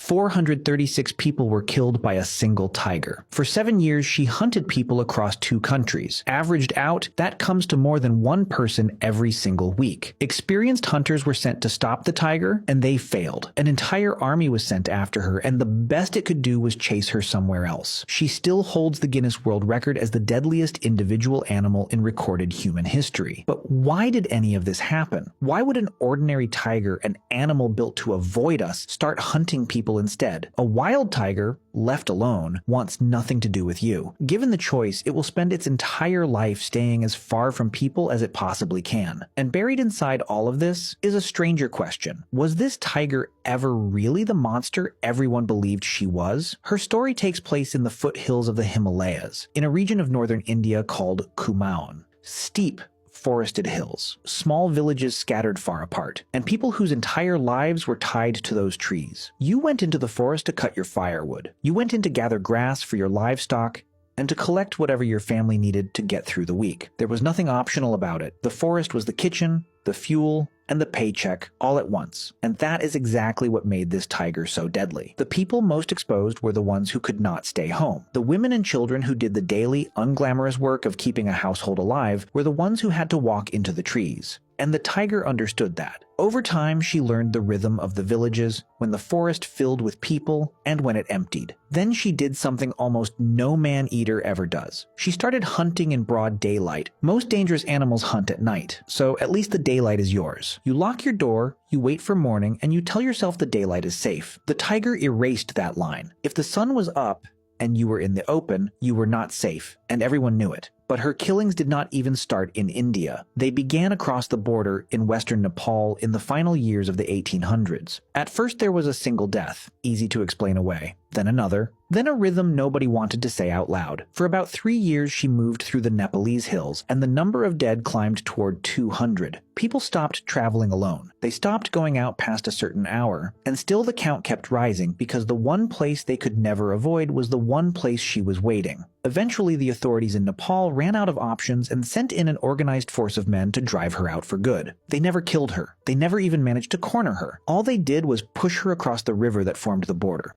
436 people were killed by a single tiger. For 7 years, she hunted people across 2 countries. Averaged out, that comes to more than 1 person every single week. Experienced hunters were sent to stop the tiger, and they failed. An entire army was sent after her, and the best it could do was chase her somewhere else. She still holds the Guinness World Record as the deadliest individual animal in recorded human history. But why did any of this happen? Why would an ordinary tiger, an animal built to avoid us, start hunting people instead? A wild tiger, left alone, wants nothing to do with you. Given the choice, it will spend its entire life staying as far from people as it possibly can. And buried inside all of this is a stranger question. Was this tiger ever really the monster everyone believed she was? Her story takes place in the foothills of the Himalayas, in a region of northern India called Kumaon. Steep, forested hills, small villages scattered far apart, and people whose entire lives were tied to those trees. You went into the forest to cut your firewood. You went in to gather grass for your livestock and to collect whatever your family needed to get through the week. There was nothing optional about it. The forest was the kitchen, the fuel, and the paycheck all at once. And that is exactly what made this tiger so deadly. The people most exposed were the ones who could not stay home. The women and children who did the daily, unglamorous work of keeping a household alive were the ones who had to walk into the trees. And the tiger understood that. Over time, she learned the rhythm of the villages, when the forest filled with people, and when it emptied. Then she did something almost no man-eater ever does. She started hunting in broad daylight. Most dangerous animals hunt at night, so at least the daylight is yours. You lock your door, you wait for morning, and you tell yourself the daylight is safe. The tiger erased that line. If the sun was up, and you were in the open, you were not safe, and everyone knew it. But her killings did not even start in India. They began across the border in western Nepal in the final years of the 1800s. At first there was a single death, easy to explain away, then another, then a rhythm nobody wanted to say out loud. For about 3 years she moved through the Nepalese hills, and the number of dead climbed toward 200. People stopped traveling alone. They stopped going out past a certain hour, and still the count kept rising because the one place they could never avoid was the one place she was waiting. Eventually, the authorities in Nepal ran out of options and sent in an organized force of men to drive her out for good. They never killed her. They never even managed to corner her. All they did was push her across the river that formed the border.